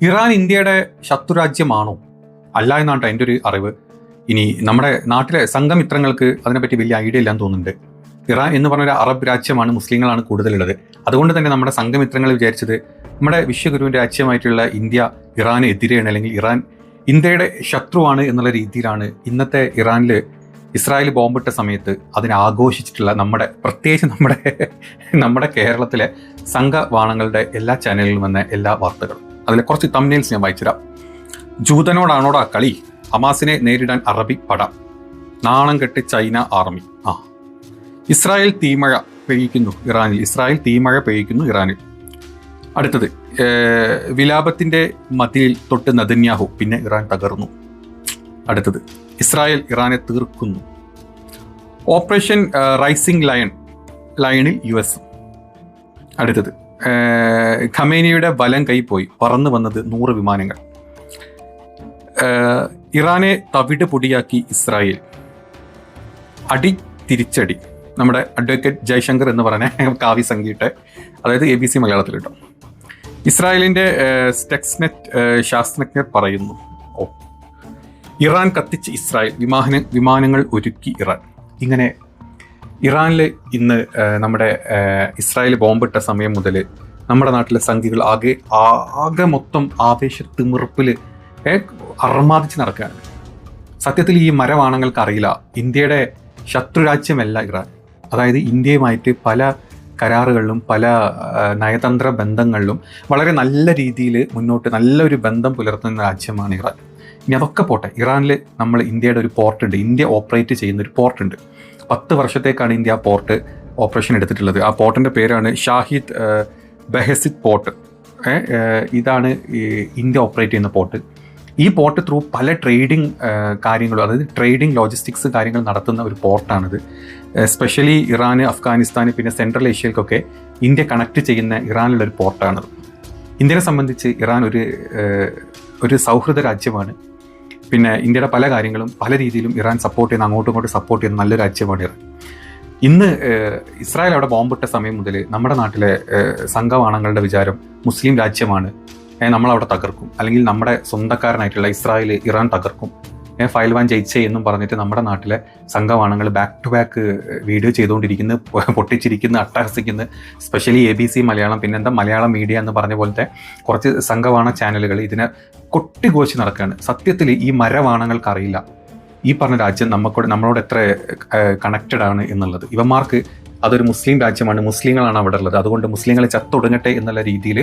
Iran ഇന്ത്യയുടെ ശത്രുരാജ്യമാണോ? അല്ല എന്നാണ് എൻ്റെ ഒരു അറിവ്. ഇനി നമ്മുടെ നാട്ടിലെ സംഘമിത്രങ്ങൾക്ക് അതിനെപ്പറ്റി വലിയ ഐഡിയ ഇല്ലാന്ന് തോന്നുന്നുണ്ട്. ഇറാൻ എന്ന് പറഞ്ഞൊരു അറബ് രാജ്യമാണ്, മുസ്ലിങ്ങളാണ് കൂടുതലുള്ളത്. അതുകൊണ്ട് തന്നെ നമ്മുടെ സംഘമിത്രങ്ങൾ വിചാരിച്ചത് നമ്മുടെ വിശ്വഗുരുവിൻ്റെ രാജ്യമായിട്ടുള്ള ഇന്ത്യ ഇറാന് എതിരെയാണ്, അല്ലെങ്കിൽ ഇറാൻ ഇന്ത്യയുടെ ശത്രുവാണ് എന്നുള്ള രീതിയിലാണ് ഇന്നത്തെ ഇറാനിൽ ഇസ്രായേൽ ബോംബിട്ട സമയത്ത് അതിനെ ആഘോഷിച്ചിട്ടുള്ള പ്രത്യേകിച്ച് നമ്മുടെ കേരളത്തിലെ സംഘവാണങ്ങളുടെ എല്ലാ ചാനലുകളിലും വന്ന എല്ലാ വാർത്തകളും. അതിലെ കുറച്ച് തംബ്നെയിൽസ് ഞാൻ വായിച്ചുതരാം. ജൂതനോടാണോടാ കളി, ഹമാസിനെ നേരിടാൻ അറബി പട, നാണം കെട്ട് ചൈന ആർമി. ഇസ്രായേൽ തീമഴ പെയ്യിക്കുന്നു ഇറാനിൽ. അടുത്തത്, വിലാപത്തിന്റെ മതിലിൽ തൊട്ട് നെതന്യാഹു, പിന്നെ ഇറാൻ തകർന്നു. അടുത്തത്, ഇസ്രായേൽ ഇറാനെ തീർക്കുന്നു. ഓപ്പറേഷൻ റൈസിംഗ് ലയണിൽ US. അടുത്തത്, ഖമേനിയുടെ വലം കൈ പോയി, പറന്നു വന്നത് 100 വിമാനങ്ങൾ. ഇറാനെ തവിട് പൊടിയാക്കി ഇസ്രായേൽ, അടി തിരിച്ചടി. നമ്മുടെ അഡ്വക്കേറ്റ് ജയശങ്കർ എന്ന് പറഞ്ഞ കാവ്യ സംഗീട്ട്, അതായത് ABC മലയാളത്തിൽ കേട്ടോ. ഇസ്രായേലിന്റെ സ്റ്റെക്സ്നെറ്റ് ശാസ്ത്രജ്ഞർ പറയുന്നു, ഇറാൻ കത്തിച്ച് ഇസ്രായേൽ, വിമാനങ്ങൾ ഒരുക്കി ഇറാൻ. ഇങ്ങനെ ഇറാനിൽ ഇന്ന് നമ്മുടെ ഇസ്രായേൽ ബോംബിട്ട സമയം മുതൽ നമ്മുടെ നാട്ടിലെ സംഘികൾ ആകെ മൊത്തം ആവേശത്തിമിറുപ്പിൽ അർമാദിച്ച് നടക്കുകയാണ്. സത്യത്തിൽ ഈ മരവാണങ്ങൾക്ക് അറിയില്ല, ഇന്ത്യയുടെ ശത്രുരാജ്യമല്ല ഇറാൻ. അതായത് ഇന്ത്യയുമായിട്ട് പല കരാറുകളിലും പല നയതന്ത്ര ബന്ധങ്ങളിലും വളരെ നല്ല രീതിയിൽ മുന്നോട്ട് നല്ലൊരു ബന്ധം പുലർത്തുന്ന രാജ്യമാണ് ഇറാൻ. ഇനി അതൊക്കെ പോട്ടെ, ഇറാനിൽ ഇന്ത്യയുടെ ഒരു പോർട്ടുണ്ട്, ഇന്ത്യ ഓപ്പറേറ്റ് ചെയ്യുന്ന ഒരു പോർട്ടുണ്ട്. 10 വർഷത്തേക്കാണ് ഇന്ത്യ ആ പോർട്ട് ഓപ്പറേഷൻ എടുത്തിട്ടുള്ളത്. ആ പോർട്ടിൻ്റെ പേരാണ് ഷാഹിദ് ബെഹസിദ് പോർട്ട്. ഇതാണ് ഇന്ത്യ ഓപ്പറേറ്റ് ചെയ്യുന്ന പോർട്ട്. ഈ പോർട്ട് ത്രൂ പല ട്രേഡിംഗ് കാര്യങ്ങളും, അതായത് ട്രേഡിംഗ് ലോജിസ്റ്റിക്സ് കാര്യങ്ങൾ നടത്തുന്ന ഒരു പോർട്ടാണിത്. എസ്പെഷ്യലി ഇറാന്, അഫ്ഗാനിസ്ഥാന്, പിന്നെ സെൻട്രൽ ഏഷ്യയിലേക്കൊക്കെ ഇന്ത്യ കണക്ട് ചെയ്യുന്ന ഇറാനിലുള്ളൊരു പോർട്ടാണിത്. ഇന്ത്യയെ സംബന്ധിച്ച് ഇറാൻ ഒരു സൗഹൃദ രാജ്യമാണ്. പിന്നെ ഇന്ത്യയുടെ പല കാര്യങ്ങളും പല രീതിയിലും ഇറാൻ സപ്പോർട്ട് ചെയ്യുന്ന, അങ്ങോട്ടും ഇങ്ങോട്ടും സപ്പോർട്ട് ചെയ്യുന്ന നല്ലൊരു രാജ്യമാണ് ഇറാൻ. ഇന്ന് ഇസ്രായേൽ അവിടെ ബോംബിട്ട സമയം മുതൽ നമ്മുടെ നാട്ടിലെ സംഘവാണങ്ങളുടെ വിചാരം മുസ്ലിം രാജ്യമാണ്, നമ്മളവിടെ തകർക്കും, അല്ലെങ്കിൽ നമ്മുടെ സ്വന്തക്കാരനായിട്ടുള്ള ഇസ്രായേൽ ഇറാൻ തകർക്കും, ഫയൽവാൻ ജയിച്ചേ എന്നും പറഞ്ഞിട്ട് നമ്മുടെ നാട്ടിലെ സംഘവാണങ്ങൾ ബാക്ക് ടു ബാക്ക് വീഡിയോ ചെയ്തുകൊണ്ടിരിക്കുന്നു, പൊട്ടിച്ചിരിക്കുന്നു, അട്ടഹസിക്കുന്നു. സ്പെഷ്യലി ABC മലയാളം, പിന്നെന്താ മലയാളം മീഡിയ എന്ന് പറഞ്ഞ പോലത്തെ കുറച്ച് സംഘവാണ ചാനലുകൾ ഇതിനെ കൊട്ടിഘോഷി നടക്കുകയാണ്. സത്യത്തിൽ ഈ മരവാണങ്ങൾക്ക് അറിയില്ല ഈ പറഞ്ഞ രാജ്യം നമ്മളോട് എത്ര കണക്റ്റഡ് ആണ് എന്നുള്ളത്. ഇവന്മാർക്ക് അതൊരു മുസ്ലിം രാജ്യമാണ്, മുസ്ലിങ്ങളാണ് അവിടെ ഉള്ളത്, അതുകൊണ്ട് മുസ്ലിങ്ങളെ ചത്തൊടുങ്ങട്ടെ എന്നുള്ള രീതിയിൽ